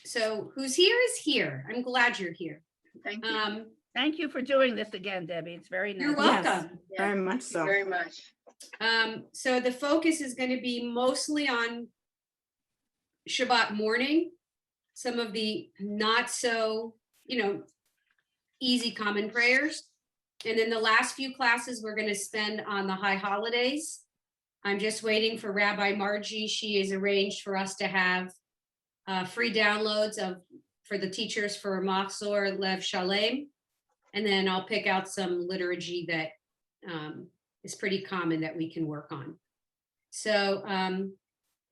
So who's here is here. I'm glad you're here. Thank you. Thank you for doing this again, Debbie. It's very nice. You're welcome. Yes, Very much thank you so. very much. So the focus is going to be mostly on Shabbat morning, some of the not so, easy common prayers. And then the last few classes we're going to spend on the high holidays. I'm just waiting for Rabbi Margie. She has arranged for us to have free downloads for the teachers for Machzor Lev Shalem. And then I'll pick out some liturgy that is pretty common that we can work on. So,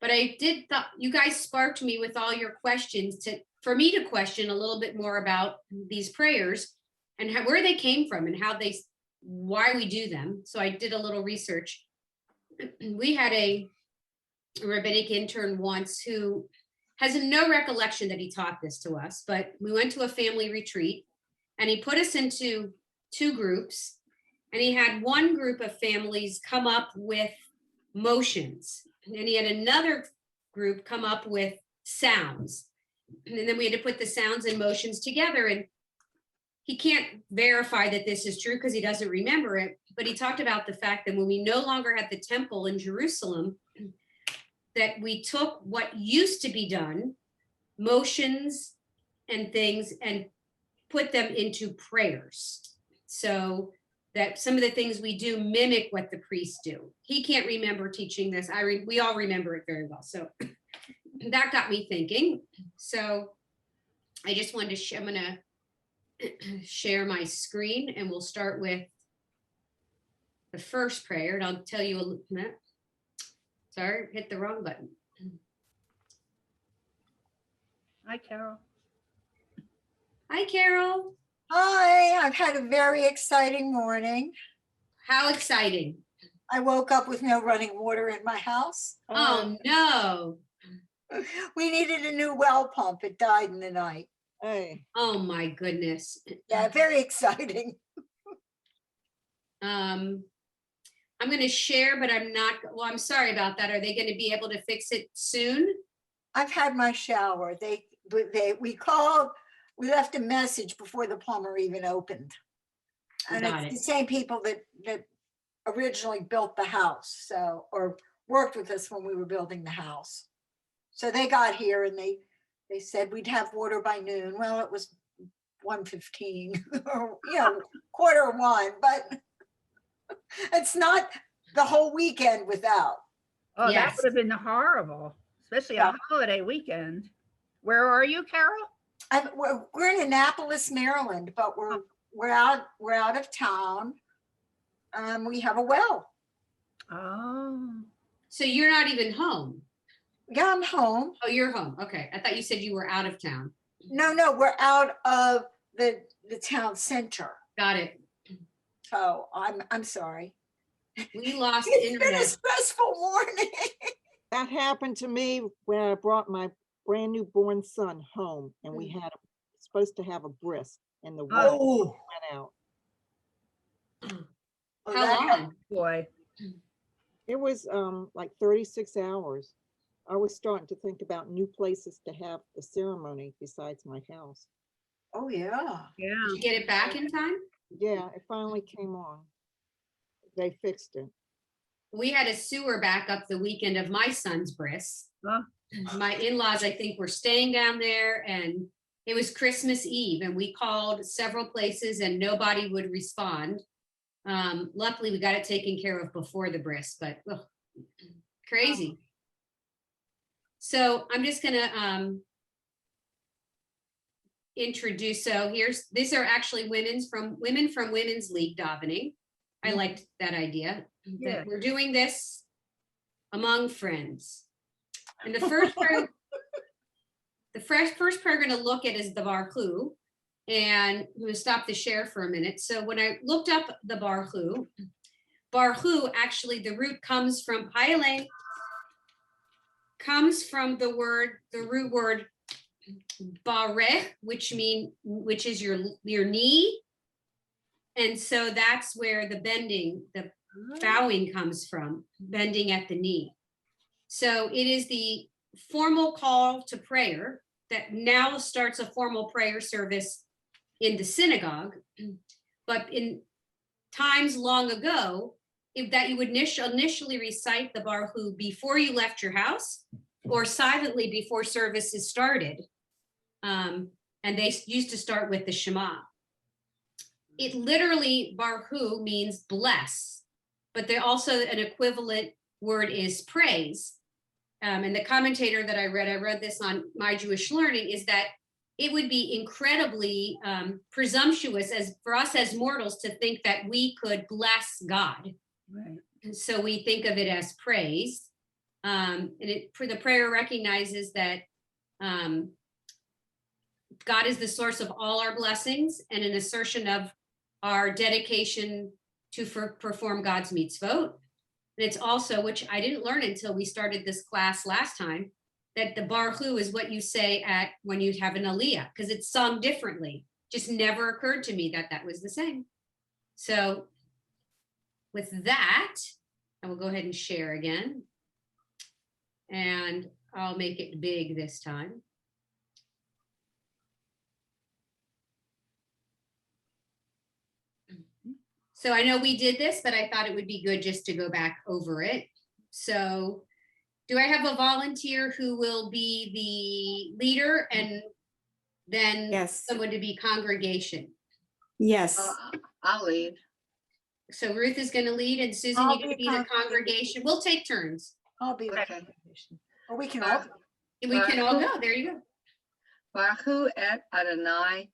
but I did thought you guys sparked me with all your questions for me to question a little bit more about these prayers and where they came from and why we do them. So I did a little research. We had a rabbinic intern once who has no recollection that he taught this to us, but we went to a family retreat and he put us into two groups, and he had one group of families come up with motions, and he had another group come up with sounds. And then we had to put the sounds and motions together, and he can't verify that this is true because he doesn't remember it, but he talked about the fact that when we no longer had the temple in Jerusalem, that we took what used to be done, motions and things, and put them into prayers. So that some of the things we do mimic what the priests do. He can't remember teaching this. We all remember it very well. So that got me thinking. So I just wanted to, I'm gonna share my screen and we'll start with the first prayer. And I'll tell you a little bit. Sorry, hit the wrong button. Hi, Carol. Hi, Carol. Hi, I've had a very exciting morning. How exciting. I woke up with no running water in my house. Oh, no. We needed a new well pump. It died in the night. Hey, Oh, my goodness. Yeah, very exciting. I'm going to share, but I'm sorry about that. Are they going to be able to fix it soon? I've had my shower. We left a message before the plumber even opened. And Got it's it. the same people that originally built the house, or worked with us when we were building the house. So they got here and they said we'd have water by noon. Well, it was 1:15 or 1:15, but it's not the whole weekend without. Oh, Yes. that would have been horrible, especially a holiday weekend. Where are you, Carol? We're in Annapolis, Maryland, but we're out of town. We have a well. Oh, So you're not even home? Yeah, I'm home. Oh, you're home. Okay. I thought you said you were out of town. No, we're out of the town center. Got it. So I'm sorry. We lost It's been a internet. stressful morning. that happened to me when I brought my brand new born son home, and we had supposed to have a bris, and the water Oh, went out. How long? boy. It was like 36 hours. I was starting to think about new places to have the ceremony besides my house. Oh, yeah. Yeah. Did you get it back in time? Yeah, it finally came on. They fixed it. We had a sewer backup the weekend of my son's bris. Huh? My in-laws, I think, were staying down there, and it was Christmas Eve, and we called several places and nobody would respond. Luckily, we got it taken care of before the bris, but crazy. So I'm just gonna introduce. So these are actually women from Women's League davening. I liked that idea. Yeah. That we're doing this among friends. And the first prayer, first prayer we're going to look at is the Baruch, and I'm going to stop the share for a minute. So when I looked up the Baruch, actually the root comes from Haile, comes from the root word barech, which is your knee. And so that's where the bending, the bowing comes from, bending at the knee. So it is the formal call to prayer that now starts a formal prayer service in the synagogue. But in times long ago, if that you would initially recite the Baruch before you left your house or silently before services started. And they used to start with the Shema. It literally, Baruch means bless, but there also an equivalent word is praise. And the commentator that I read this on My Jewish Learning, is that it would be incredibly presumptuous for us as mortals to think that we could bless God. Right. And so we think of it as praise. And the prayer recognizes that God is the source of all our blessings, and an assertion of our dedication to perform God's mitzvot. And it's also, which I didn't learn until we started this class last time, that the Baruch Hu is what you say when you have an aliyah, because it's sung differently. Just never occurred to me that was the same. So with that, I will go ahead and share again. And I'll make it big this time. So I know we did this, but I thought it would be good just to go back over it. So do I have a volunteer who will be the leader and then Yes. someone to be congregation? Yes. I'll lead. So Ruth is going to lead, and Susan, I'll you can be be the congregation. We'll take turns. I'll be Okay. Or we can all. We can all go. There you go. Baruch et Adonai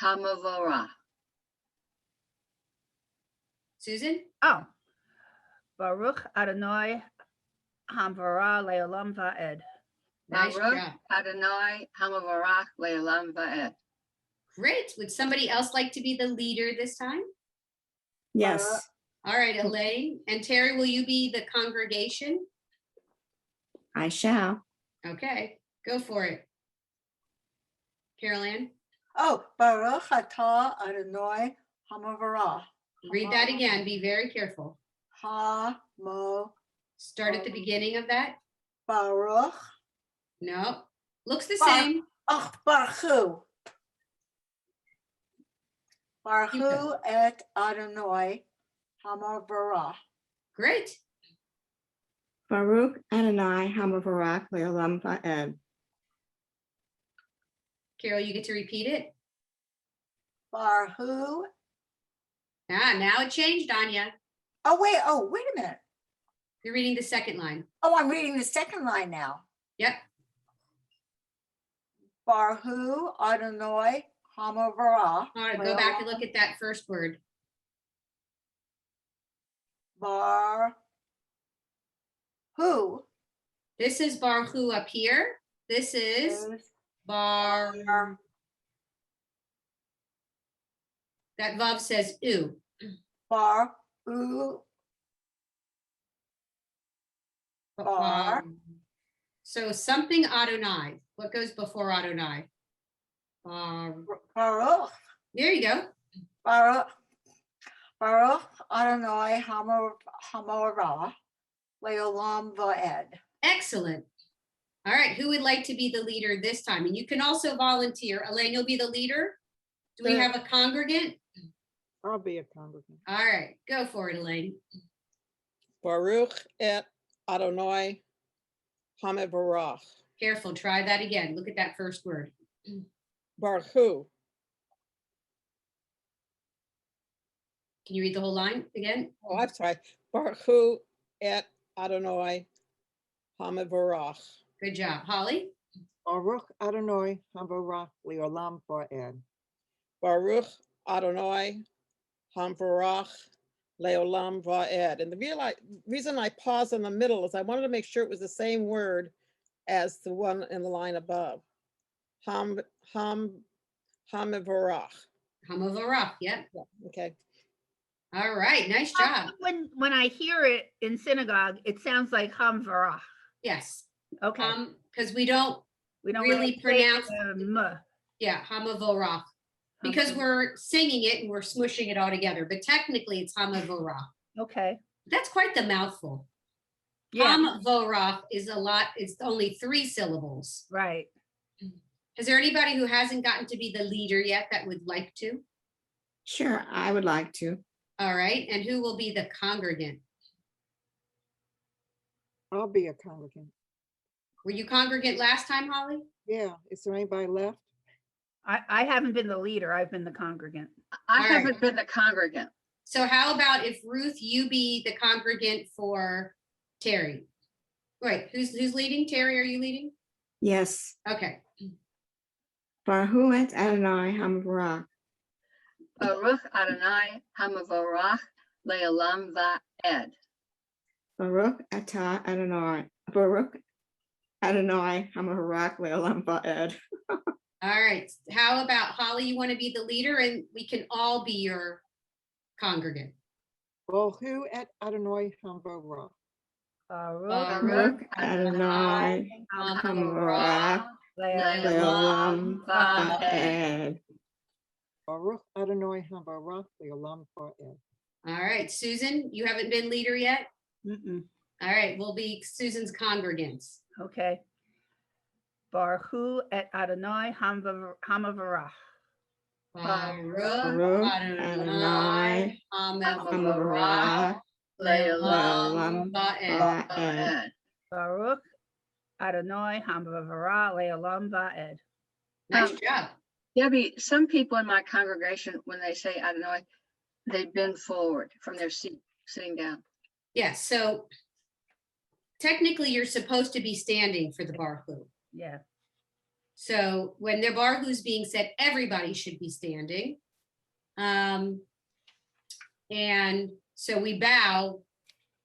Hamavorah. Susan? Oh. Baruch Adonai Hamvara Leolam Va'ed. Nice Baruch job. Adonai Hamavorach Le'olam Va'ed. Great. Would somebody else like to be the leader this time? Yes. All right, Elaine. And Terry, will you be the congregation? I shall. Okay, go for it. Carol Ann, Oh, Baruch atah Adonai Hamavarah. read that again. Be very careful. Hamo Start at the beginning of that. Baruch. No, looks the Bar- same. Oh, Baruch. Baruch et Adonai Hamavarah. Great. Baruch Adonai Hamavarach Leolam Va'ed. Carol, you get to repeat it. Baruch. Now it changed, Anya. Oh, wait a minute. You're reading the second line. Oh, I'm reading the second line now. Yep. Baruch Adonai Hamavarah. All right, go back and look at that first word. Who This is Baruch Hu up here. This is Bar. That Vav says U. Bar U Bar. So something Adonai. What goes before Adonai? Baruch There you go. Baruch Adonai Hamarah Leolam Va'ed. Excellent. All right, who would like to be the leader this time? And you can also volunteer. Elaine, you'll be the leader. Do we Sure. have a congregant? I'll be a congregant. All right, go for it, Elaine. Baruch et Adonai Hamavarach. Careful, try that again. Look at that first word. Baruch. Can you read the whole line again? Oh, I'm sorry. Baruch et Adonai Hamavarach. Good job. Holly? Baruch Adonai Havarach Leolam Va'ed. Baruch Adonai Hamavarach Leolam Va'ed. And the reason I paused in the middle is I wanted to make sure it was the same word as the one in the line above. Hamavarach. Hamavarach, yep. Yeah, okay. All right, nice job. When I hear it in synagogue, it sounds like Hamvara. Yes, Okay. because we don't We don't really say pronounce- the M. Yeah, Hamavorach. Because we're singing it and we're smushing it all together, but technically it's Hamavorach. Okay. That's quite the mouthful. Yeah, Hamavorach is a lot, it's only 3 syllables. right. Is there anybody who hasn't gotten to be the leader yet that would like to? Sure, I would like to. All right, and who will be the congregant? I'll be a congregant. Were you congregant last time, Holly? Yeah, is there anybody left? I haven't been the leader. I've been the congregant. I All right. haven't been the congregant. So how about if Ruth, you be the congregant for Terry? Wait, who's leading? Terry, are you leading? Yes. Okay. Baruch Adonai Hamavarach. Baruch Adonai Hamavarach Le'olam Va'ed. Baruch Atah Adonai. Baruch Adonai Hamavarach Le'olam Va'ed. All right. How about Holly? You want to be the leader and we can all be your congregant. Well, who at Adonai Hamvarach? Baruch Adonai Hamavarach Le'olam Va'ed. Baruch Adonai Hamvarach Le'olam Va'ed. All right. Susan, you haven't been leader yet? Mm-mm. All right. We'll be Susan's congregants. Okay. Baruch et Adonai Hamavarach. Baruch Adonai Hamavarach Le'olam Le'olam Va'ed. Va'ed. Baruch Adonai Hamavarach Le'olam Va'ed. Nice job. Debbie, some people in my congregation, when they say Adonai, they bend forward from their seat, sitting down. Yes. So technically you're supposed to be standing for the Baruch. Yeah. So when the Baruch is being said, everybody should be standing. And so we bow.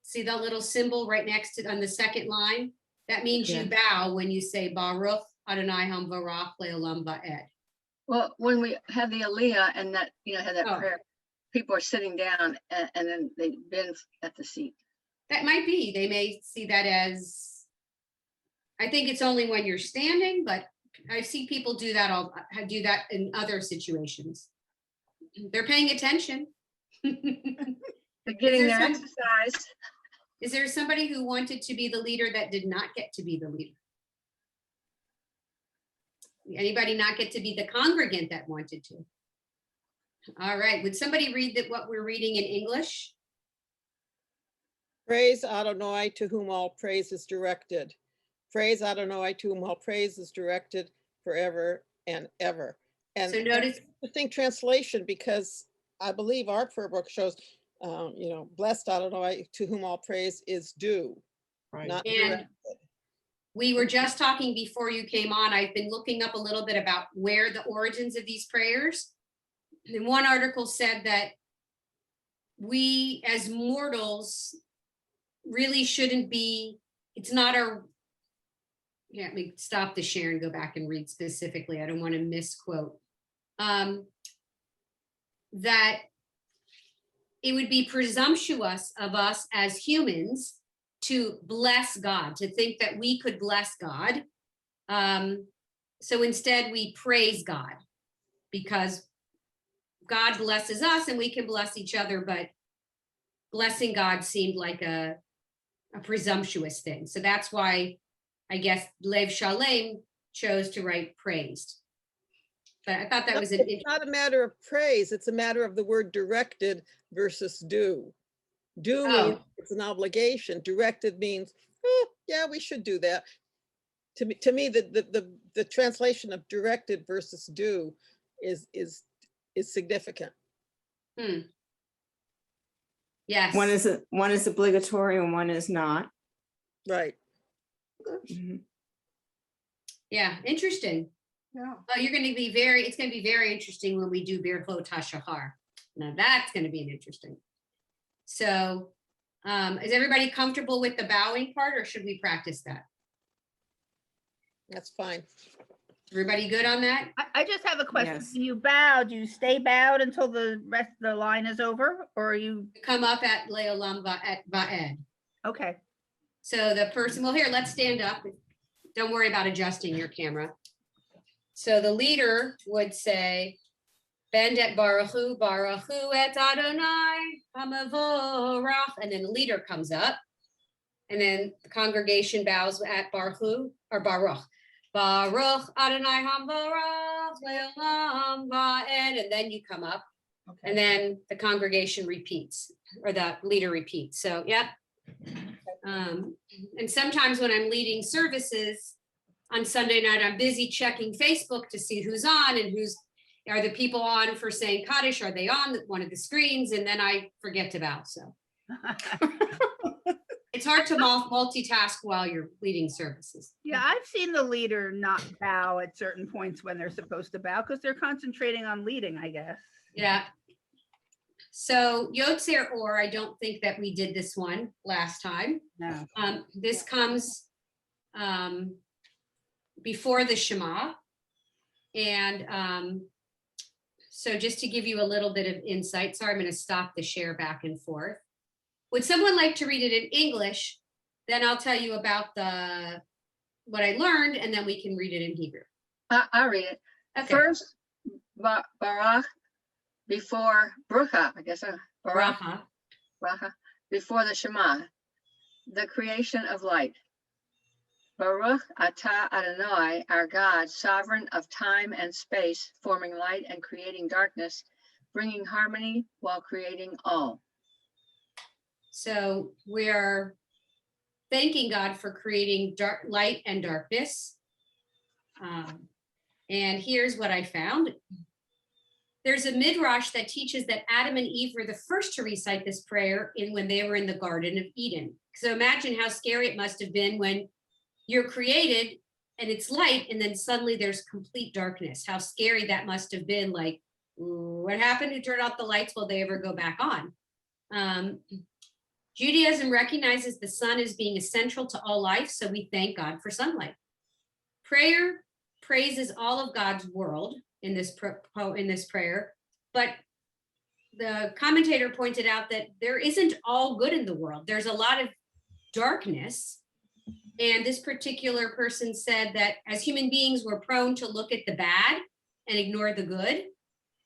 See the little symbol right next to on the second line? That means you bow when you say Baruch Adonai Hamvarach Le'olam Va'ed. Well, when we have the Aliyah and that, have that Oh. prayer, people are sitting down and then they bend at the seat. That might be. They may see that as, I think it's only when you're standing, but I see people do that in other situations. They're paying attention. They're getting there their some- exercise. Is there somebody who wanted to be the leader that did not get to be the leader? Anybody not get to be the congregant that wanted to? All right, would somebody read what we're reading in English? Praise Adonai to whom all praise is directed. Praise Adonai to whom all praise is directed forever and ever. And So notice, interesting translation, because I believe our prayer book shows, blessed Adonai to whom all praise is due, Right. not And directed. we were just talking before you came on. I've been looking up a little bit about where the origins of these prayers. And one article said that we as mortals really shouldn't be, it's not our, let me stop the share and go back and read specifically. I don't want to misquote. That it would be presumptuous of us as humans to bless God, to think that we could bless God. So instead we praise God because God blesses us and we can bless each other, but blessing God seemed like a presumptuous thing. So that's why I guess Lev Shalem chose to write praised. But I thought that was an It's not a matter of praise, it's a matter of the word directed versus due. Due means it's an obligation. Directed means, yeah, we should do that. To me, the translation of directed versus due is significant. Yes. One is obligatory and one is not. Right. Mhm. Yeah, interesting. Yeah. Oh, it's going to be very interesting when we do Birchot HaShachar. Now that's going to be an interesting. So is everybody comfortable with the bowing part or should we practice that? That's fine. Everybody good on that? I just have a question. Yes. When you bow, do you stay bowed until the rest of the line is over, or are you, Come up at Le'olam Va'ed. okay? So the person, well, here, let's stand up. Don't worry about adjusting your camera. So the leader would say, Bend et Baruchu, Baruchu et Adonai, Hamavorach. And then the leader comes up. And then the congregation bows at Baruchu or Baruch. Baruch Adonai HaMvarach Le'olam Va'ed, and then you come up, and then the congregation repeats, or the leader repeats. So, yep. And sometimes when I'm leading services on Sunday night, I'm busy checking Facebook to see who's on and are the people on for saying Kaddish? Are they on one of the screens? And then I forget to bow. So it's hard to multitask while you're leading services. Yeah, I've seen the leader not bow at certain points when they're supposed to bow because they're concentrating on leading, I guess. Yeah. So Yotzer Or, I don't think that we did this one last time. No. This comes before the Shema. And so just to give you a little bit of insight, sorry, I'm going to stop the share back and forth. Would someone like to read it in English? Then I'll tell you about what I learned, and then we can read it in Hebrew. I'll read it. Okay. First, Barach before Brucha, I guess. Barach, Bracha. Bracha, before the Shema, the creation of light. Baruch atah Adonai, our God, sovereign of time and space, forming light and creating darkness, bringing harmony while creating all. So we're thanking God for creating light and darkness. And here's what I found. There's a midrash that teaches that Adam and Eve were the first to recite this prayer when they were in the Garden of Eden. So imagine how scary it must have been when you're created and it's light, and then suddenly there's complete darkness. How scary that must have been. Like, what happened? Who turned off the lights? Will they ever go back on? Judaism recognizes the sun as being essential to all life, so we thank God for sunlight. Prayer praises all of God's world in this prayer, but the commentator pointed out that there isn't all good in the world. There's a lot of darkness. And this particular person said that as human beings, we're prone to look at the bad and ignore the good.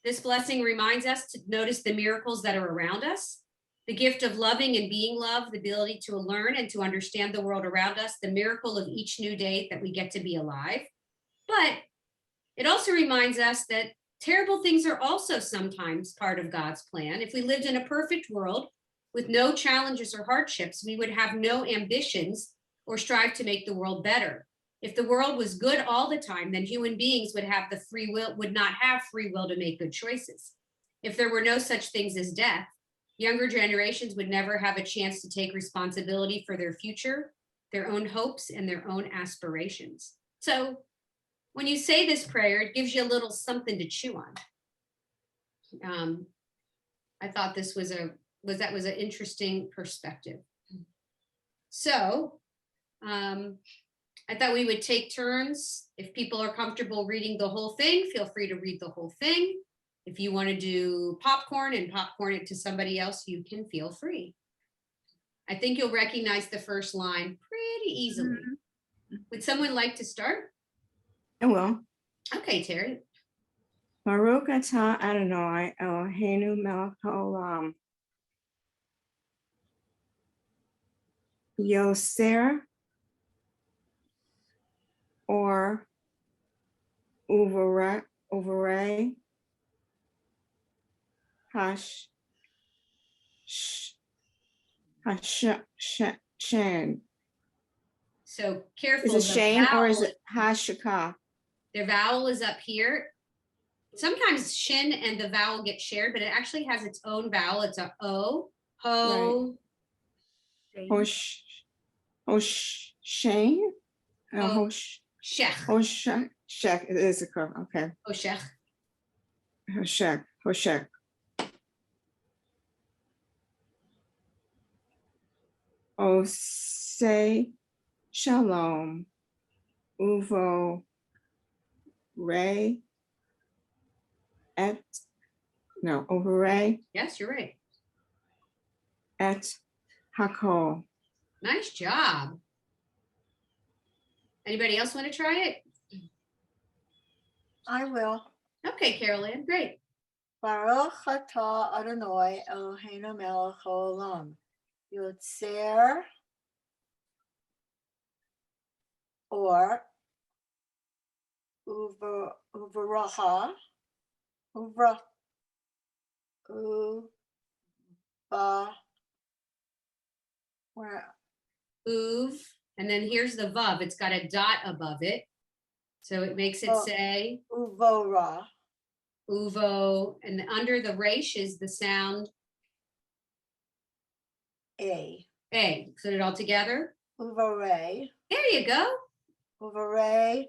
This blessing reminds us to notice the miracles that are around us, the gift of loving and being loved, the ability to learn and to understand the world around us, the miracle of each new day that we get to be alive. But it also reminds us that terrible things are also sometimes part of God's plan. If we lived in a perfect world with no challenges or hardships, we would have no ambitions or strive to make the world better. If the world was good all the time, then human beings would not have free will to make good choices. If there were no such things as death, younger generations would never have a chance to take responsibility for their future, their own hopes, and their own aspirations. So when you say this prayer, it gives you a little something to chew on. I thought this was an interesting perspective. So I thought we would take turns. If people are comfortable reading the whole thing, feel free to read the whole thing. If you want to do popcorn and popcorn it to somebody else, you can feel free. I think you'll recognize the first line pretty easily. Mm-hmm. Would someone like to start? I will. Okay, Terry. Baruch atah Adonai Eloheinu melech haolam. Yoser or Uvare Hashan. So careful. Is it Shane or is it Hashaka? Their vowel is up here. Sometimes shin and the vowel get shared, but it actually has its own vowel. It's a O, ho. Hosh, Shane? Shech. Shech. It is a curve. Okay. Hoshech. Hoshech. Say shalom. Uvo Ray. Over Ray. Yes, you're right. At Hakol. Nice job. Anybody else want to try it? I will. Okay, Carol Ann, great. Baruch atah Adonai Eloheinu melech haolam. Yotzer or uvaraha, uvra, where, Uv, and then here's the vav. It's got a dot above it. So it makes it Oh. say uvora, uvo, and under the resh is the sound a, A. Put it all together. uvare, There you go. uvare,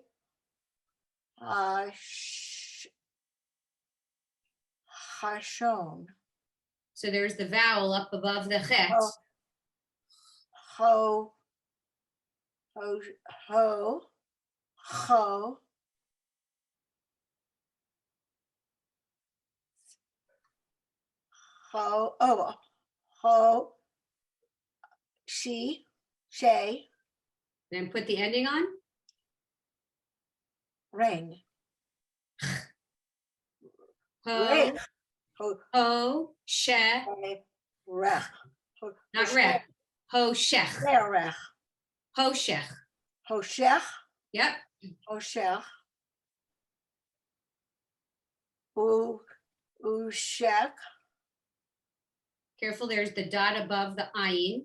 hashon, So there's the vowel up above the chet. Oh. ho, ho, ho, she, Then put the ending on. ring, Ho, ring, ho, she, rech, not rech. Ho shech. rech, Ho shech. hoshech, Yep. hoshech, ushek, Careful, there's the dot above the ayin.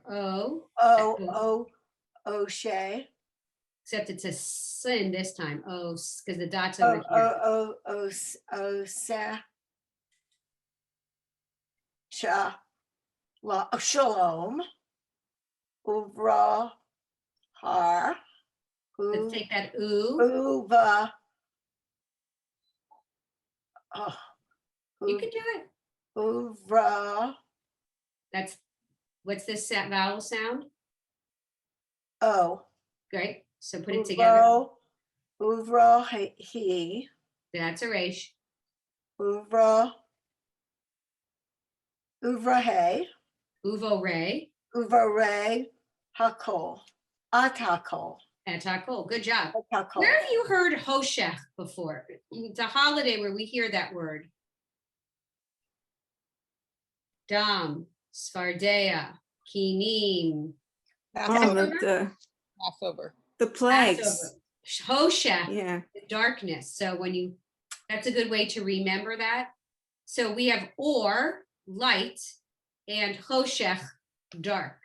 O. Oshay, Except it's a sin this time. Oh, because the dot's over here. Shalom, Uvra, Har, Let's take that oo. Uva. You can do it. Uvra, That's what's this vowel sound? O. Great. So put it together. Uvra, he, That's a resh. Uvra, Uvrahe, Uvo re. Uvare, Hakol, Atakol, Atakol. Good job. Atakol. Where have you heard hoshech before? It's a holiday where we hear that word. Dam, Svardea, Kinim. Oh, Passover. Passover. the plagues. Passover. Hoshech, Yeah. darkness. So that's a good way to remember that. So we have or, light, and hoshech, dark.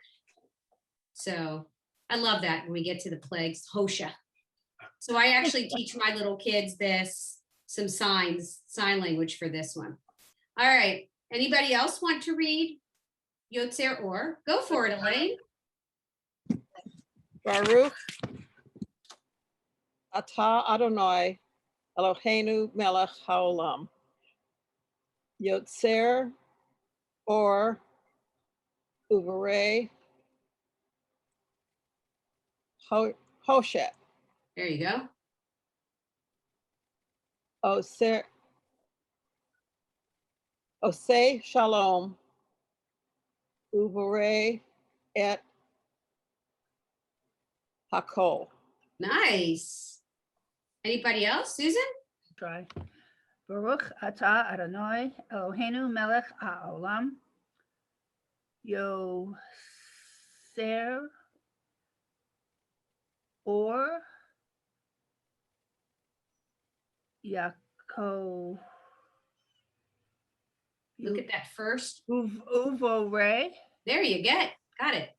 So I love that when we get to the plagues, hoshech. So I actually teach my little kids some sign language for this one. All right. Anybody else want to read Yotzer or? Go for it, Elaine. Baruch atah Adonai Eloheinu melech haolam. Yotzer or Uvarei Hoshet. There you go. Osei Shalom Uvarei et Hakol. Nice. Anybody else? Susan? Try. Baruch atah Adonai Eloheinu melech haolam. Yoser or Yaakov. Look at that first. Uvore, There you got it.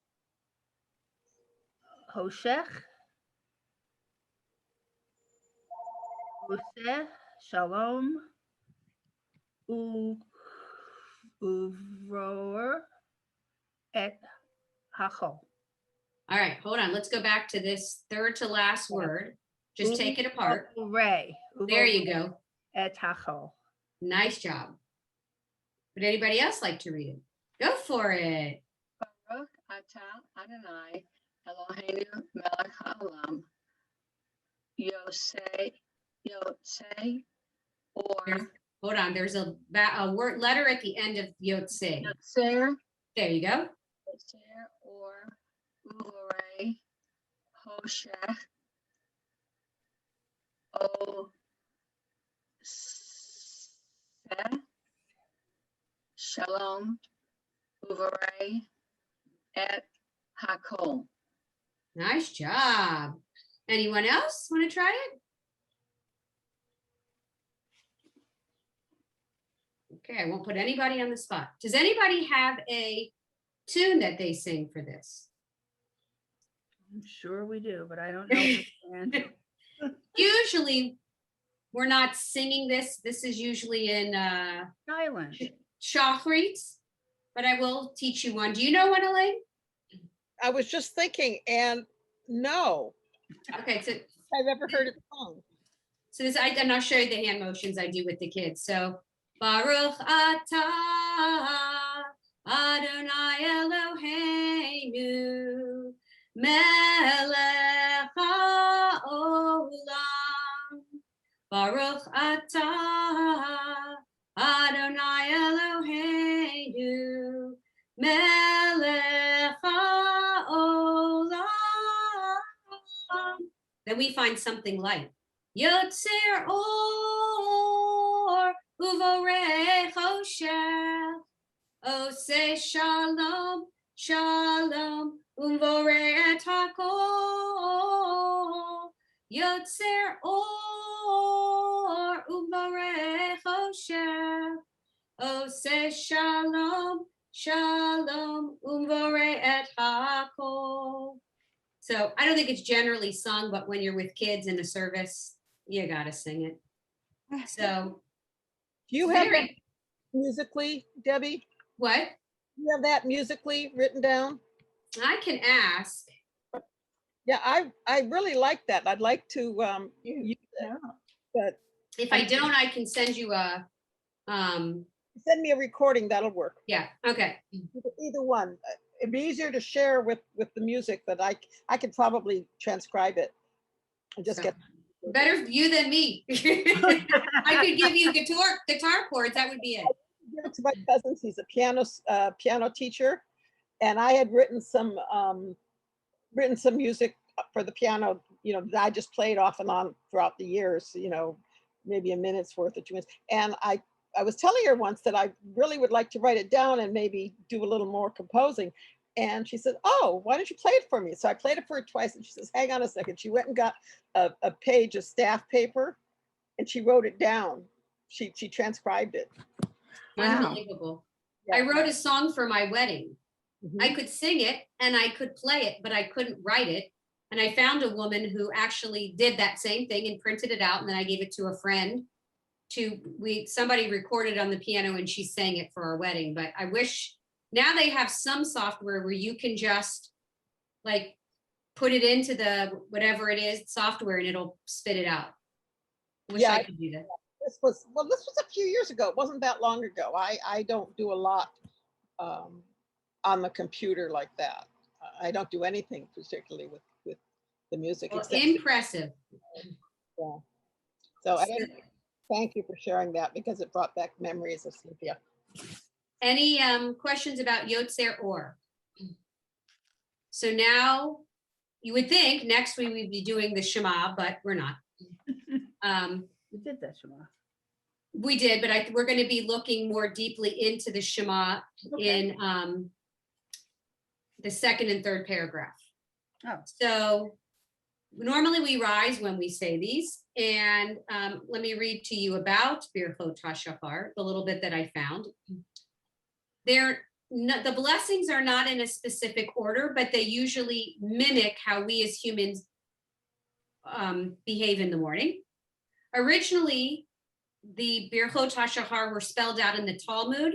Hoshech, Oseh, Shalom, Uvror, et Hachol. All right, hold on. Let's go back to this third to last word. Just take it apart. Uvore. There you go. Et Hachol. Nice job. Would anybody else like to read it? Go for it. Baruch atah Adonai Eloheinu melech haolam. Yosei or Hold on. There's a word letter at the end of Yotze. Yotzer, There you go. Yotzer or Uvarei Hoshech Oseh Shalom Uvarei et Hakol. Nice job. Anyone else want to try it? Okay, I won't put anybody on the spot. Does anybody have a tune that they sing for this? I'm sure we do, but I don't know. offhand. Usually, we're not singing this. This is usually in Silent. Shachrit, but I will teach you one. Do you know one, Elaine? I was just thinking, and no, Okay, so I've ever heard it sung. this, and I'll show you the hand motions I do with the kids. So, Baruch atah Adonai Eloheinu melech haolam. Baruch atah Adonai Eloheinu melech haolam. Then we find something light. Yotzer or uvorei choshech Ose shalom, shalom, umvorei et hakol. Yotzer or umvorei choshech Ose shalom, shalom, umvorei et hakol. So I don't think it's generally sung, but when you're with kids in a service, you gotta sing it. So Do you have that very, musically, Debbie? what? Do you have that musically written down? I can ask. Yeah, I really like that. I'd like to use it, Yeah. but If I don't, I can send you a, send me a recording, that'll work. yeah, okay. Either one. It'd be easier to share with the music, but I could probably transcribe it and just So, get. better you than me. I could give you guitar chords, that would be it. Give it to my cousin. He's a piano teacher, and I had written some music for the piano. That I just played off and on throughout the years. Maybe a minute's worth or 2 minutes. And I was telling her once that I really would like to write it down and maybe do a little more composing. And she said, "Oh, why don't you play it for me?" So I played it for her twice, and she says, "Hang on a second." She went and got a page of staff paper, and she wrote it down. She transcribed it. Wow. Unbelievable. Yeah. I wrote a song for my wedding. Mhm. I could sing it and I could play it, but I couldn't write it. And I found a woman who actually did that same thing and printed it out. And then I gave it to a friend somebody recorded on the piano and she sang it for our wedding. But I wish now they have some software where you can just like put it into the whatever it is software and it'll spit it out. Wish Yeah, I could do that. This was a few years ago. It wasn't that long ago. I don't do a lot on the computer like that. I don't do anything particularly with the music. Well, except impressive. yeah. So thank you for sharing that because it brought back memories of Cynthia. Any questions about Yotzer or? So now you would think next we would be doing the Shema, but we're not. We did that, Shema. We did, but we're going to be looking more deeply into the Shema Okay. in the second and third paragraph. Oh. So normally we rise when we say these, and let me read to you about Birchot HaShachar, the little bit that I found. The blessings are not in a specific order, but they usually mimic how we as humans behave in the morning. Originally, the Birchot HaShachar were spelled out in the Talmud,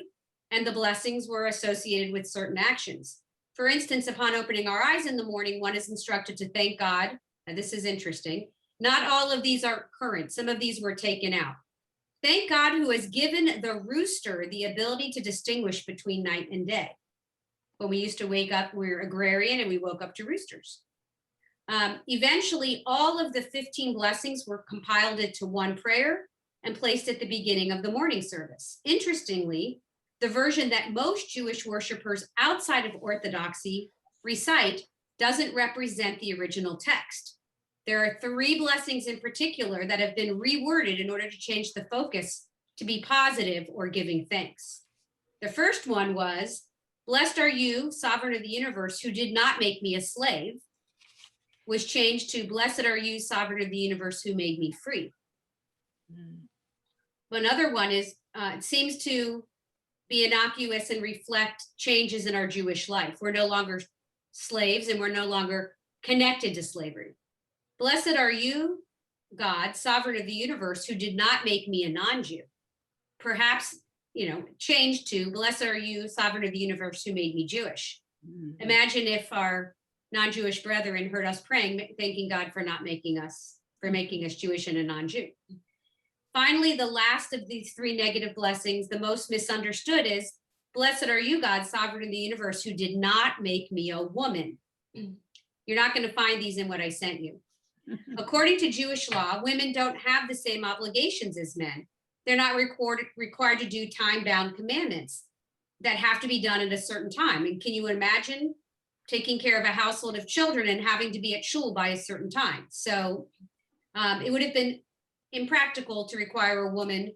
and the blessings were associated with certain actions. For instance, upon opening our eyes in the morning, one is instructed to thank God. And this is interesting. Not all of these are current. Some of these were taken out. Thank God who has given the rooster the ability to distinguish between night and day. When we used to wake up, we were agrarian and we woke up to roosters. Eventually, all of the 15 blessings were compiled into one prayer and placed at the beginning of the morning service. Interestingly, the version that most Jewish worshipers outside of Orthodoxy recite doesn't represent the original text. There are 3 blessings in particular that have been reworded in order to change the focus to be positive or giving thanks. The first one was, "Blessed are you, sovereign of the universe, who did not make me a slave." was changed to blessed are you, sovereign of the universe, who made me free. Another one is, it seems to be innocuous and reflect changes in our Jewish life. We're no longer slaves and we're no longer connected to slavery. Blessed are you, God, sovereign of the universe, who did not make me a non-Jew. Perhaps, changed to blessed are you, sovereign of the universe, who made me Jewish. Imagine if our non-Jewish brethren heard us praying, thanking God for making us Jewish and a non-Jew. Finally, the last of these three negative blessings, the most misunderstood, is blessed are you, God, sovereign of the universe, who did not make me a woman. You're not going to find these in what I sent you. According to Jewish law, women don't have the same obligations as men. They're not required to do time-bound commandments that have to be done at a certain time. And can you imagine taking care of a household of children and having to be at shul by a certain time? So it would have been impractical to require a woman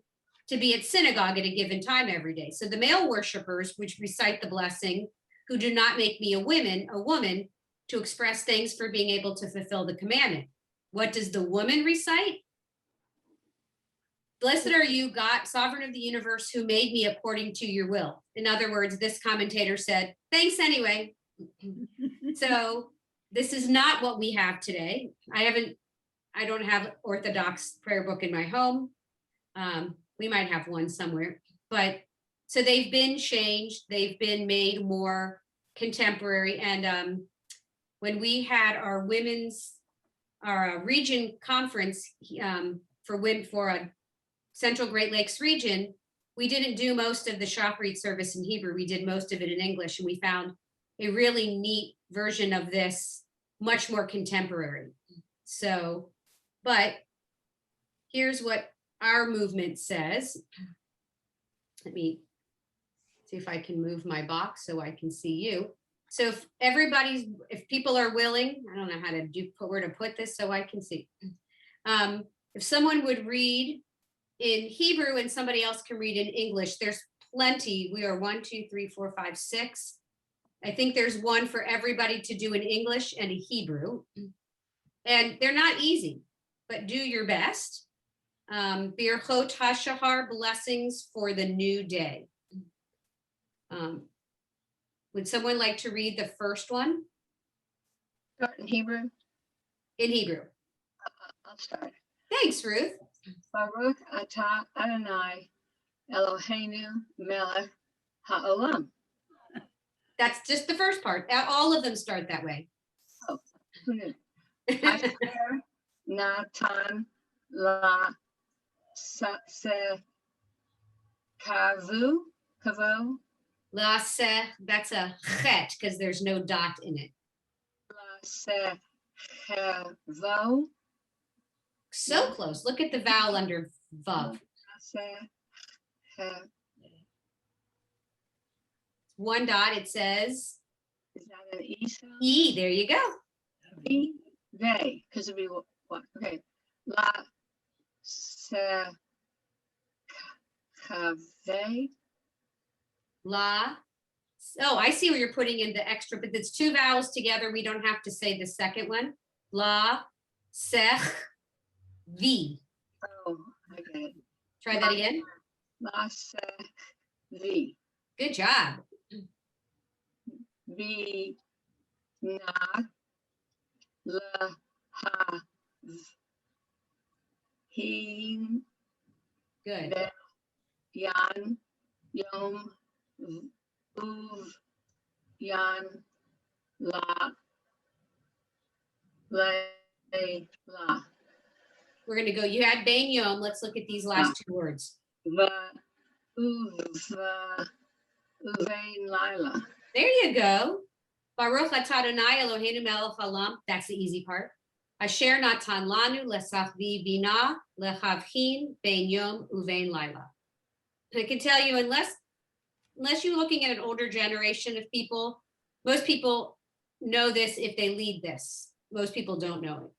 to be at synagogue at a given time every day. So the male worshipers, which recite the blessing, who do not make me a woman, to express thanks for being able to fulfill the commandment. What does the woman recite? Blessed are you, God, sovereign of the universe, who made me according to your will. In other words, this commentator said, thanks anyway. So this is not what we have today. I don't have Orthodox prayer book in my home. We might have one somewhere, but so they've been changed. They've been made more contemporary. And when we had our region conference for a Central Great Lakes region, we didn't do most of the Shachrit service in Hebrew. We did most of it in English, and we found a really neat version of this, much more contemporary. So, but here's what our movement says. Let me see if I can move my box so I can see you. So if people are willing, I don't know how to where to put this so I can see. If someone would read in Hebrew and somebody else can read in English, there's plenty. We are 1, 2, 3, 4, 5, 6. I think there's one for everybody to do in English and a Hebrew. And they're not easy, but do your best. Birchot HaShahar, blessings for the new day. Would someone like to read the first one? Start in Hebrew. In Hebrew. I'll start. Thanks, Ruth. Baruch atah Adonai Eloheinu melech haolam. That's just the first part. All of them start that way. Oh, who knew? Asher natan la kavu. Laseh, that's a chet because there's no dot in it. Lasechevo. So close. Look at the vowel under vav. One dot, it says Is that an E sound? E. There you go. E, they, because it'd be what? Okay. La se cave. La. Oh, I see where you're putting in the extra, but it's two vowels together. We don't have to say the second one. La, sech, vi. Oh, I get it. Try that again. La se vi. Good job. Vi na la ha hin Good. yan yom uv yan la la. We're going to go. You had Bain Yom. Let's look at these last two words. Va uv uvein lila. There you go. Baruch atah Adonai Eloheinu melech haolam. That's the easy part. Asher natan lanu lesachvi bina lechavchin bein yom uvein laila. I can tell you, unless you're looking at an older generation of people, most people know this if they lead this. Most people don't know it.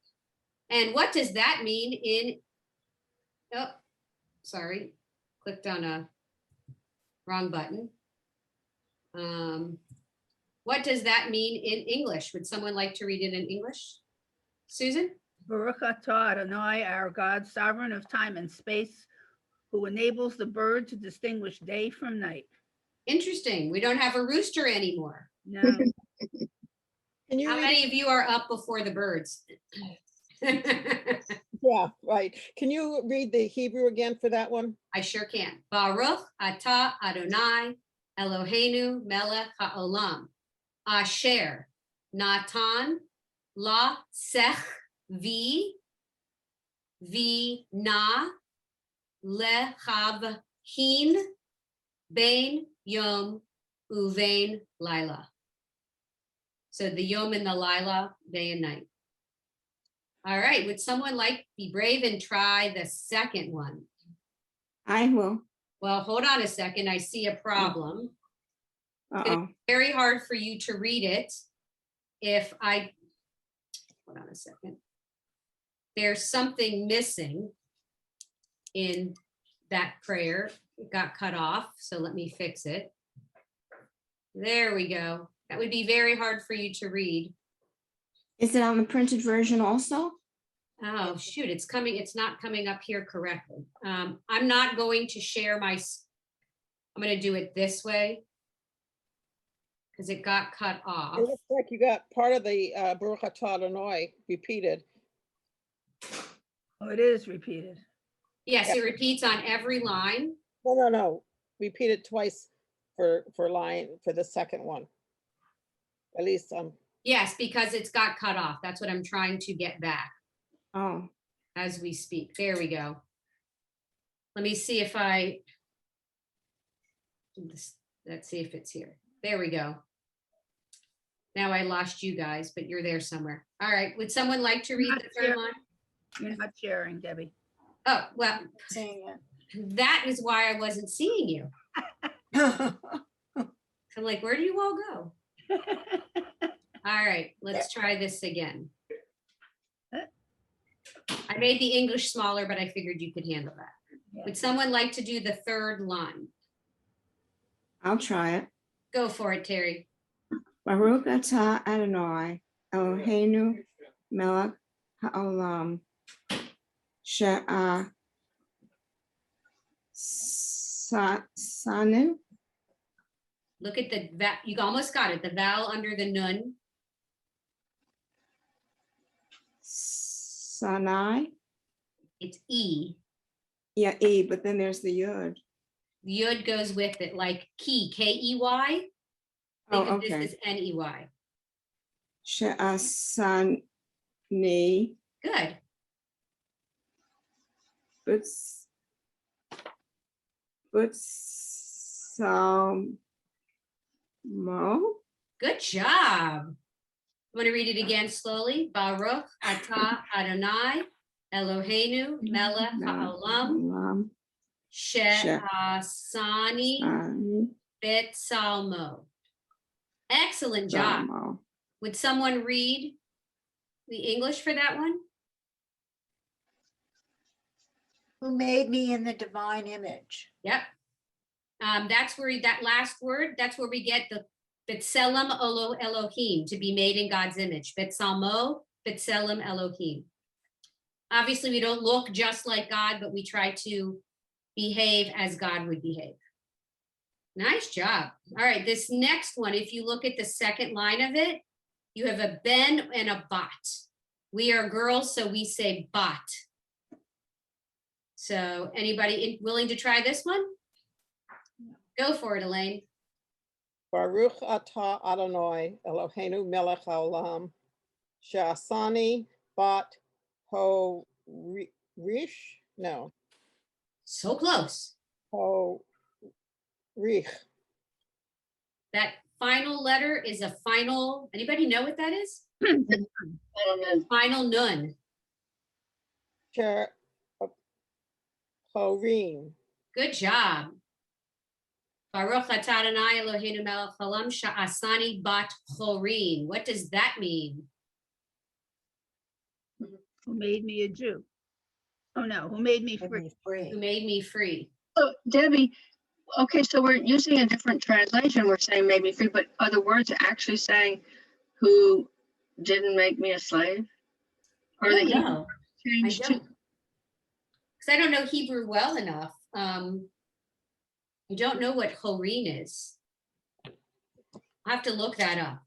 And what does that mean in, oh, sorry, clicked on a wrong button. What does that mean in English? Would someone like to read it in English? Susan? Baruch atah Adonai, our God, sovereign of time and space, who enables the bird to distinguish day from night. Interesting. We don't have a rooster anymore. No, Can you How read many of you are up before the birds? Yeah, right. Can you read the Hebrew again for that one? I sure can. Baruch atah Adonai Eloheinu melech haolam asher natan la sech vi na lechavhin bein yom uvein laila. So the yom and the lila, day and night. All right, would someone like be brave and try the second one? I will. Well, hold on a second. I see a problem. Uh-oh. Very hard for you to read it. Hold on a second. There's something missing in that prayer. It got cut off, so let me fix it. There we go. That would be very hard for you to read. Is it on the printed version also? Oh, shoot, it's not coming up here correctly. I'm not going to share I'm going to do it this way because it got cut off. It looks like you got part of the Baruch atah Adonai repeated. oh, it is repeated. Yes, it repeats on every line. No. Repeated twice for the second one. At least Yes, because it's got cut off. That's what I'm trying to get back Oh, as we speak. There we go. Let me see if let's see if it's here. There we go. Now I lost you guys, but you're there somewhere. All right. Would someone like to read Not the third here. line? You're not sharing, Debbie. Oh, well, Seeing that is why I wasn't seeing you. it. I'm like, where do you all go? All right, let's try this again. I made the English smaller, but I figured you could handle that. Yeah. Would someone like to do the third line? I'll try it. Go for it, Terry. Baruch atah Adonai Eloheinu melech haolam she'ah sanu. Look at the, you almost got it, the vowel under the nun. Sanai. It's E. Yeah, E, but then there's the yud. The yud goes with it, like key, K-E-Y. Oh, Think of okay. this as N-E-Y. She'ah sani. Good. Mo. Good job. I'm going to read it again slowly. Baruch atah Adonai Eloheinu melech haolam she'asani betsalmo. Excellent job. Would someone read the English for that one? Who made me in the divine image? Yep. That's where that last word, that's where we get the B'Tselem Elohim, to be made in God's image. B'Tsalmo, B'Tselem Elohim. Obviously, we don't look just like God, but we try to behave as God would behave. Nice job. All right, this next one, if you look at the second line of it, you have a ben and a bat. We are girls, so we say bat. So anybody willing to try this one? Go for it, Elaine. Baruch atah Adonai Eloheinu melech haolam she'asani bat ho rish. No. So close. Ho rich. That final letter is a final, anybody know what that is? I don't know. Final nun. Horim. Good job. Baruch atah Adonai Eloheinu melech haolam she'asani bat chorim. What does that mean? Who made me a Jew? Oh no, who made me free? Who made me free? So Debbie, okay, so we're using a different translation. We're saying made me free, but are the words actually saying who didn't make me a slave? Or the Hebrew No, I changed to, don't. Because I don't know Hebrew well enough. I don't know what Horin is. I'll have to look that up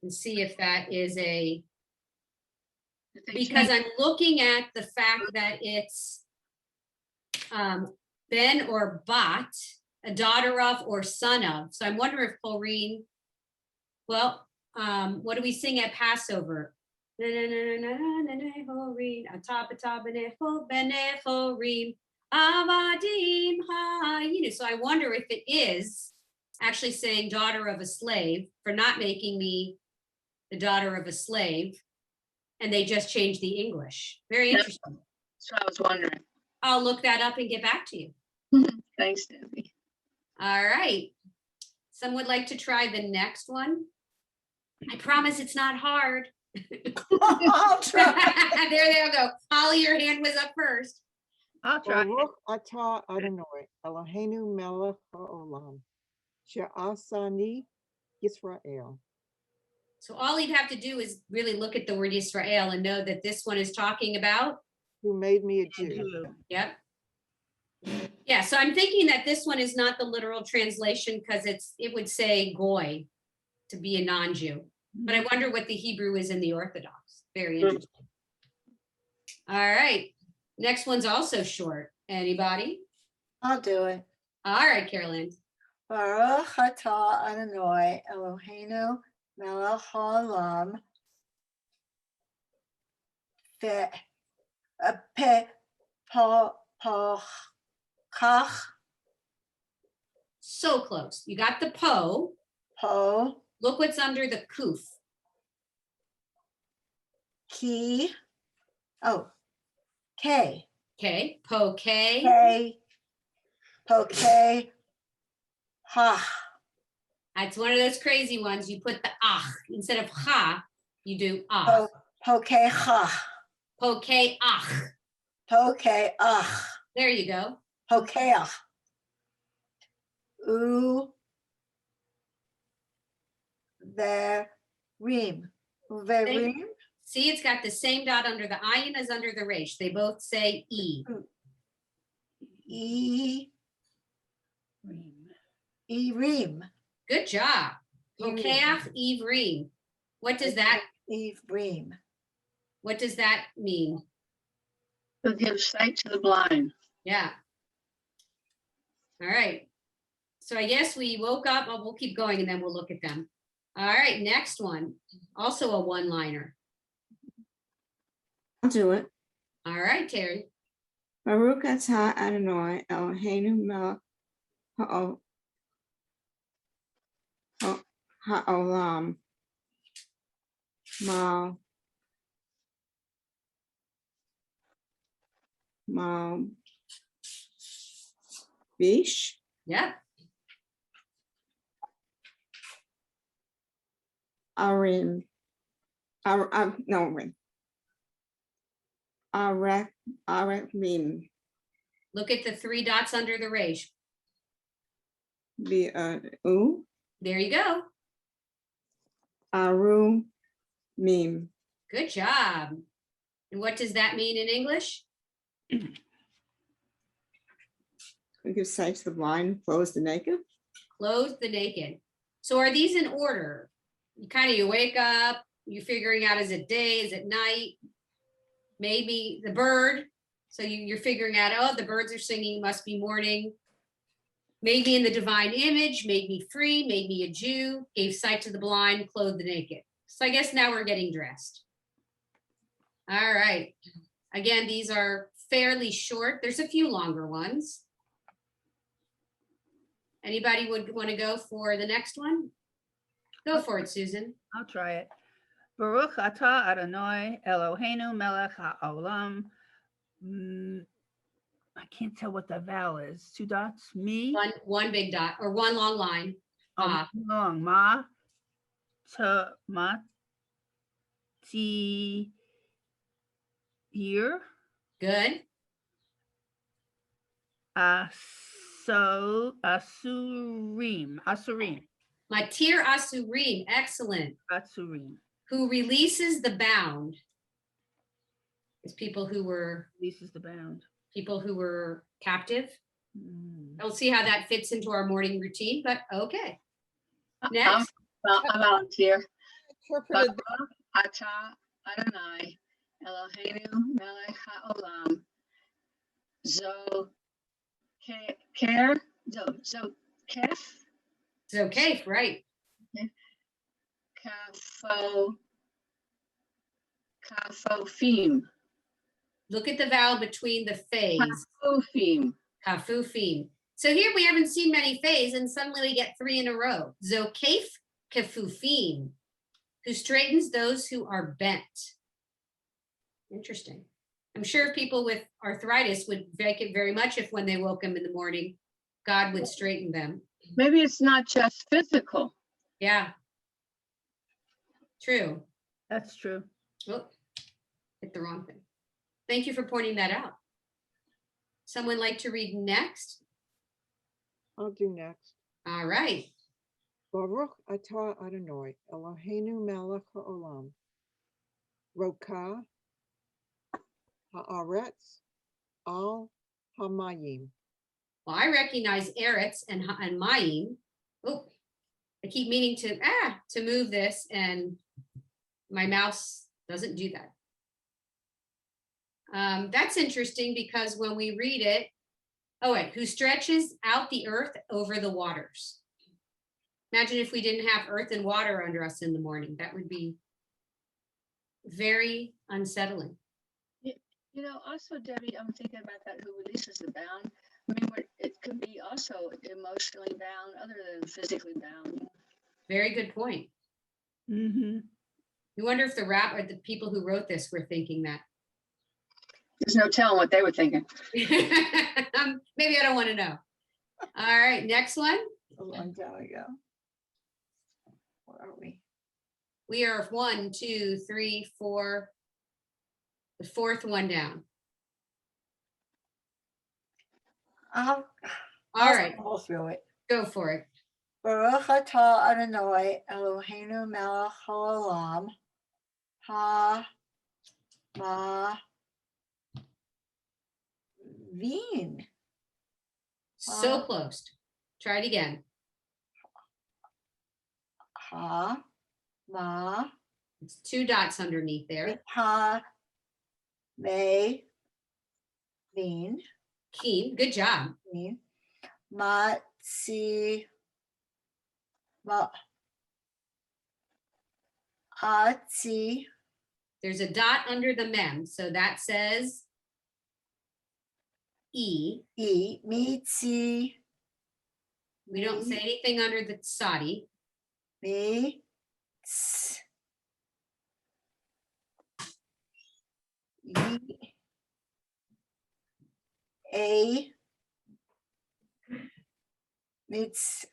and see if that is a, if they because changed- I'm looking at the fact that it's Ben or Bat, a daughter of or son of. So I'm wondering if Horin, well, what do we sing at Passover? Horin, atop bene Horin, avadim hayinu. So I wonder if it is actually saying daughter of a slave for not making me the daughter of a slave, and they just changed the English. Very Yeah. interesting. So I was wondering. I'll look that up and get back to you. Thanks, Debbie. All right. Someone would like to try the next one? I promise it's not hard. I'll try. There they'll go. Holly, your hand was up first. I'll try. it. Baruch atah Adonai Eloheinu melech haolam she'asani Yisrael. So all you'd have to do is really look at the word Israel and know that this one is talking about. Who made me a Jew. Jew. Yep. Yeah, so I'm thinking that this one is not the literal translation because it would say goy to be a non-Jew. But I wonder what the Hebrew is in the Orthodox. Very interesting. All right. Next one's also short. Anybody? I'll do it. All right, Carolyn. Baruch atah Adonai Eloheinu melech haolam pe kach So close. You got the po. po Look what's under the kuf. ki oh k Okay. Po K. k po k ha That's one of those crazy ones. You put the ach instead of ha, you do ah. po po k ha Po K ach. po k ach There you go. po k ach u verim verim See, it's got the same dot under the ayin as under the resh. They both say e. e erim Good job. Pokeach ivrim. What does that Ephraim. mean? To give sight to the blind. Yeah. All right. So I guess we woke up. We'll keep going and then we'll look at them. All right, next one. Also a one-liner. I'll do it. All right, Terry. Baruch atah Adonai Eloheinu melech haolam mal bish Yep. arim no rim areklim Look at the three dots under the resh. the u There you go. aru mim. Good job. And what does that mean in English? We give sight to the blind, clothe the naked. Clothe the naked. So are these in order? You wake up, you're figuring out, is it day, is it night? Maybe the bird. So you're figuring out, oh, the birds are singing, must be morning. Made me in the divine image, made me free, made me a Jew, gave sight to the blind, clothed the naked. So I guess now we're getting dressed. All right. Again, these are fairly short. There's a few longer ones. Anybody would want to go for the next one? Go for it, Susan. I'll try it. Baruch atah Adonai Eloheinu melech haolam. I can't tell what the vowel is. Two dots. Me. One big dot or one long line. Long. Ma. Ta. Ma. Ti. Here. Good. Asurim. Matir Asurim. Excellent. Asurim. Who releases the bound. It's people who were Releases the bound. captive. Mm. I'll see how that fits into our morning routine, but okay. I'll- Next, I volunteer. Interpreted Baruch atah Adonai Eloheinu melech haolam. Kef it's okay, right? kafofim. Look at the vowel between the phase, Kafofim. kafufim. So here we haven't seen many phase, and suddenly we get 3 in a row. Zokef kafufim, who straightens those who are bent. Interesting. I'm sure people with arthritis would like it very much if when they woke them in the morning, God would straighten them. Maybe it's not just physical. Yeah. True. That's true. Oh, hit the wrong thing. Thank you for pointing that out. Someone like to read next? I'll do next. All right. Baruch atah Adonai Eloheinu melech haolam. Roka haaretz al hamayim. Well, I recognize Eretz and Mayim. Oh, I keep meaning to move this, and my mouse doesn't do that. That's interesting because when we read it, oh wait, who stretches out the earth over the waters. Imagine if we didn't have earth and water under us in the morning. That would be very unsettling. You know, also, Debbie, I'm thinking about that, who releases the bound. I mean, it could be also emotionally bound other than physically bound. Very good point. Mm-hmm. You wonder if the people who wrote this were thinking that. There's no telling what they were thinking. Maybe I don't want to know. All right, next one. A long time ago. Where are we? We are 1, 2, 3, 4. The 4th one down. I'll All right, scroll through it. go for it. Baruch atah Adonai Eloheinu melech haolam. Ha ma vin. So close. Try it again. Ha ma It's 2 dots underneath there. ha me vin. Keen, good job. Matzi ma atzi There's a dot under the mem, so that says E. e mitzi We don't say anything under the sadi. me ts ye a mitz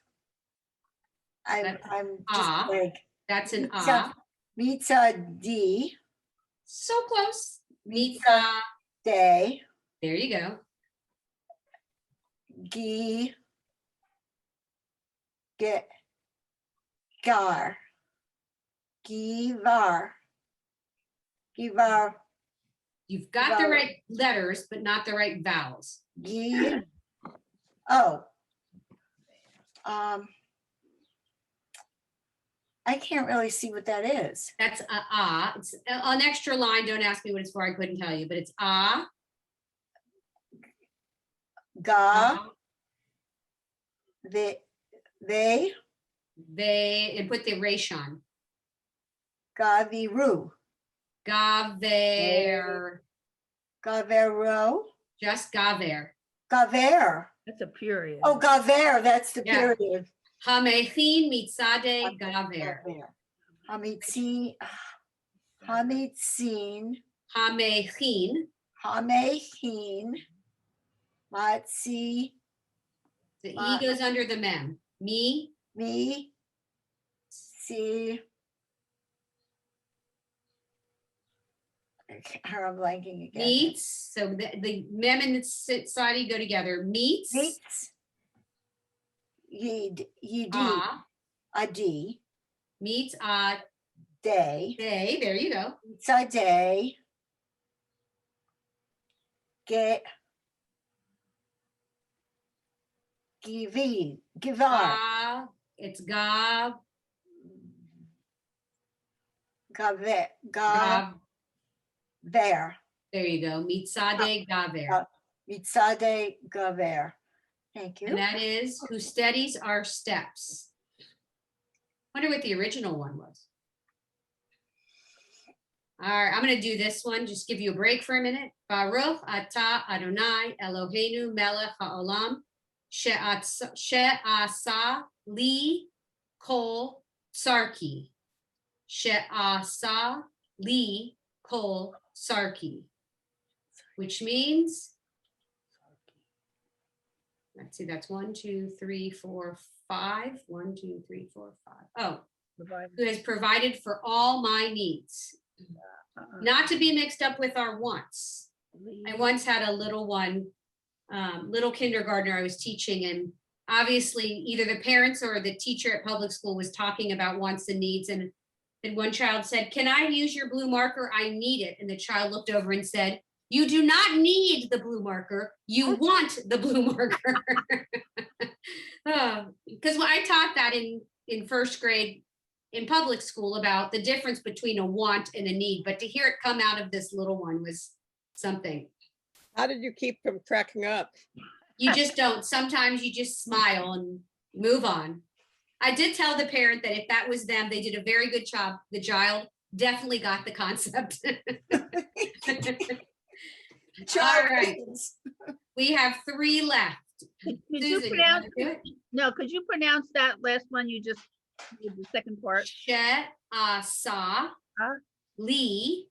I'm That's just ah. like That's an Mitza. ah. mitza d So close. Mitza. Mitza. day There you go. gi get gar givar givar You've got the Vowel. right letters, but not the right vowels. gi oh I can't really see what that is. That's a ah. It's an extra line. Don't ask me what it's for. I couldn't tell you, but it's ah. Ga ah. they And put the resh on. gaviru Gaver. gavero Just gaver. gaver That's a period. oh gaver that's the Yeah. period. Hamechin mitzade gaver. Hamitzin hamitzin Hamechin. hamehin matzi The E goes under the mem. Me. me see I'm blanking again. Meets. So the mem and the sadi go together. Meets. Meets yid Ah. adi Meets a day day. There you go. meets a day Get. Givar. Ga, it's ga, Gaver. ga, Gaver. there you go, mitzade gaver. Mitzade Gaver. Thank And you. that is who steadies our steps. Wonder what the original one was. All right, I'm gonna do this one, just give you a break for a minute. Baruch atah Adonai Eloheinu melech haolam she'asa li kol sarki. She'asa li kol sarki. Which means, let's see, that's 1, 2, 3, 4, 5. 1, 2, 3, 4, 5. Oh, who has provided for all my needs. Not to be mixed up with our wants. I once had a little one, little kindergartner I was teaching, and obviously either the parents or the teacher at public school was talking about wants and needs. And then one child said, "Can I use your blue marker? I need it." And the child looked over and said, "You do not need the blue marker. You want the blue marker." Because I taught that in first grade in public school about the difference between a want and a need, but to hear it come out of this little one was something. How did you keep from cracking up? You just don't. Sometimes you just smile and move on. I did tell the parent that if that was them, they did a very good job. The child definitely got the concept. All right. We have 3 left. Could Susan, you you pronounce, wanna do it? no, could you pronounce that last one you just did, the second part? She'asa Huh? li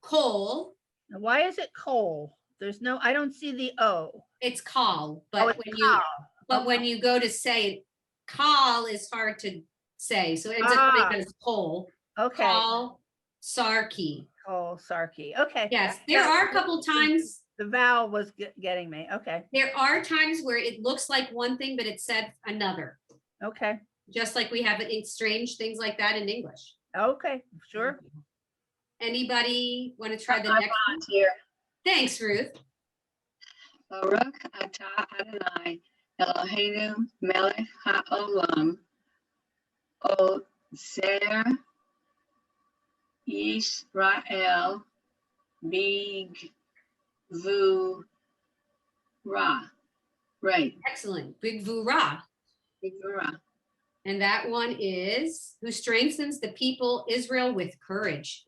kol. Now, why is it coal? There's no, I don't see the O. It's call, Oh, but it's when you call. but when you go to say it, call is hard to say, so it ends up coming out as coal. Okay, Call sarki. coal, Sarky, okay. Yes, there are a couple times. The vowel was getting me, okay, There are times where it looks like one thing, but it said another. okay, Just like we have strange things like that in English. okay, sure. Anybody want to try the I next one? volunteer. Thanks, Ruth. Baruch atah Adonai Eloheinu melech haolam ozer Yisrael bigvura. Right, Excellent. Big Vura. bigvura. And that one is who strengthens the people Israel with courage.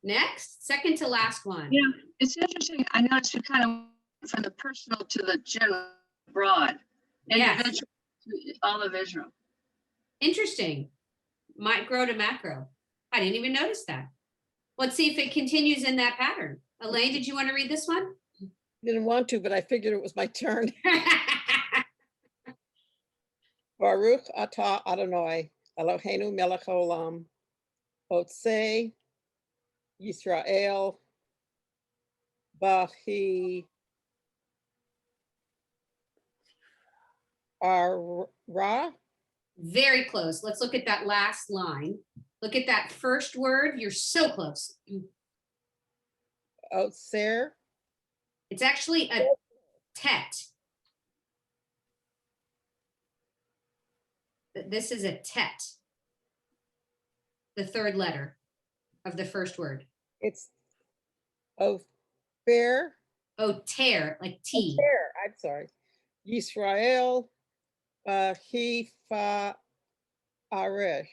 Next, second to last one. Yeah, it's interesting. I noticed you kind of went from the personal to the general broad. Yes. Individual to all of Israel. Interesting. Micro to macro. I didn't even notice that. Let's see if it continues in that pattern. Elaine, did you want to read this one? Didn't want to, but I figured it was my turn. Baruch atah Adonai Eloheinu melech haolam otzei Yisrael bahi ara. Very close. Let's look at that last line. Look at that first word. You're so close. Otzer. It's actually a tet. This is a tet. The third letter of the first word. It's Ofer. Oh, tear, like T. Ofer, I'm sorry. Yisrael Bahifa Arish.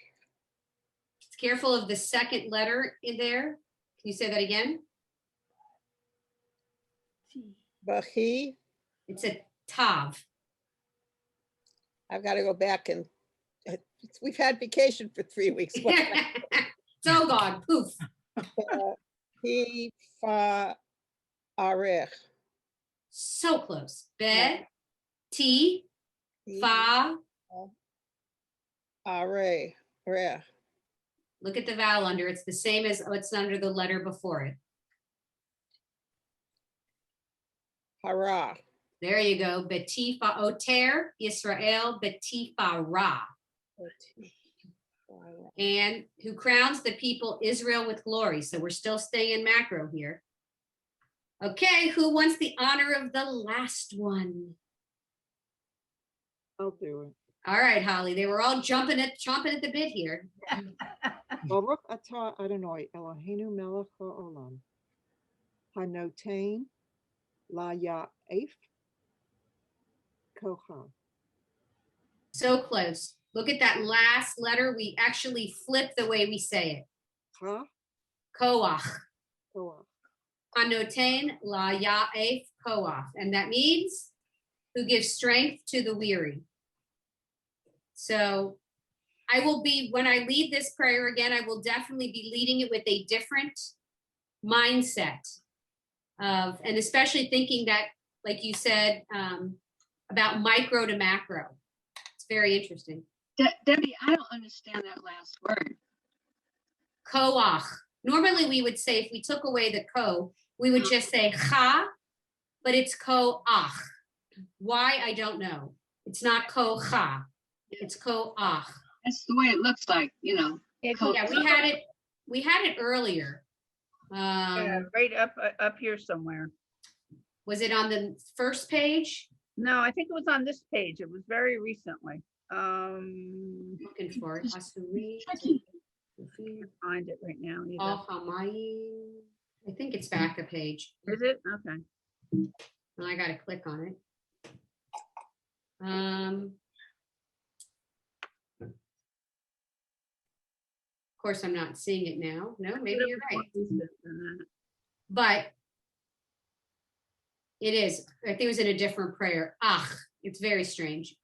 Careful of the second letter in there. Can you say that again? Bahi. It's a tav. I've got to go back and we've had vacation for 3 weeks. It's all gone. Poof. Bahifa Arish. So close. Be, T, fa. Are. Look at the vowel under. It's the same as what's under the letter before it. Hara. There you go. Betifa oter, Israel, betifa ra. and who crowns the people Israel with glory. So we're still staying in macro here. Okay, who wants the honor of the last one? I'll do it. All right, Holly, they were all chomping at the bit here. Baruch atah Adonai Eloheinu melech haolam. Hanotain la ya'ef koha. So close. Look at that last letter. We actually flip the way we say it. Ha Koach. koah. Hanotain la ya'ef koach. And that means who gives strength to the weary. So I will be, when I lead this prayer again, I will definitely be leading it with a different mindset of, and especially thinking that, like you said, about micro to macro. It's very interesting. Debbie, I don't understand that last word. Koach. Normally we would say, if we took away the ko, we would just say cha, but it's koach. Why? I don't know. It's not kocha. It's koach. That's the way it looks like, you know. Yeah, Yeah, we had it earlier. yeah, right up here somewhere. Was it on the first page? No, I think it was on this page. It was very recently. Looking for it. Asuri, Tricky. Find it right now. either. Al Hamayi. I think it's back a page. Is it? Okay. Well, I gotta click on it. Of course, I'm not seeing it now. No, maybe you're right. But it is. I think it was in a different prayer. It's very strange.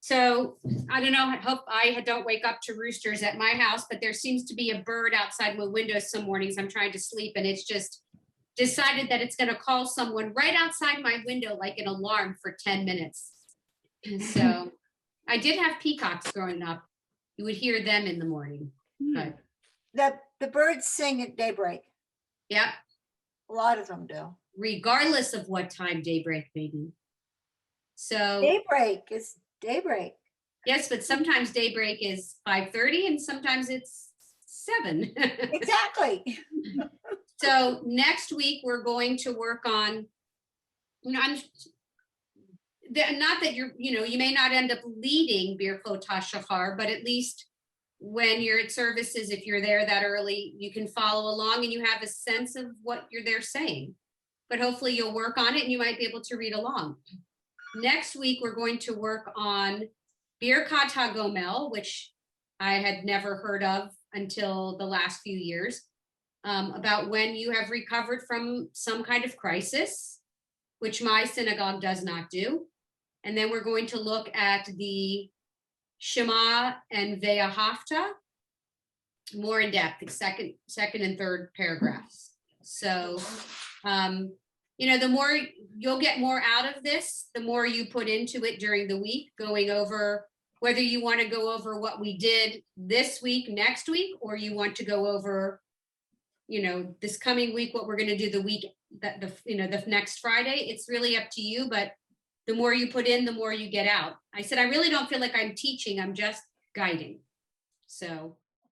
So I don't know. I hope I don't wake up to roosters at my house, but there seems to be a bird outside my window some mornings. I'm trying to sleep and it's just decided that it's going to call someone right outside my window like an alarm for 10 minutes. So I did have peacocks growing up. You would hear them in the morning. But The birds sing at daybreak. yeah, A lot of them do. regardless of what time daybreak may be. So Daybreak is daybreak. yes, but sometimes daybreak is 5:30 and sometimes it's 7. Exactly. So next week we're going to work on, not that you may not end up leading Birchot HaShachar, but at least when you're at services, if you're there that early, you can follow along and you have a sense of what they're saying. But hopefully you'll work on it and you might be able to read along. Next week, we're going to work on Birkat HaGomel, which I had never heard of until the last few years, about when you have recovered from some kind of crisis, which my synagogue does not do. And then we're going to look at the Shema and Ve'ahavta more in depth, the second and third paragraphs. So, the more you'll get more out of this, the more you put into it during the week, going over whether you want to go over what we did this week, next week, or you want to go over, this coming week, what we're going to do the week that the next Friday. It's really up to you, but the more you put in, the more you get out. I said, I really don't feel like I'm teaching, I'm just guiding. So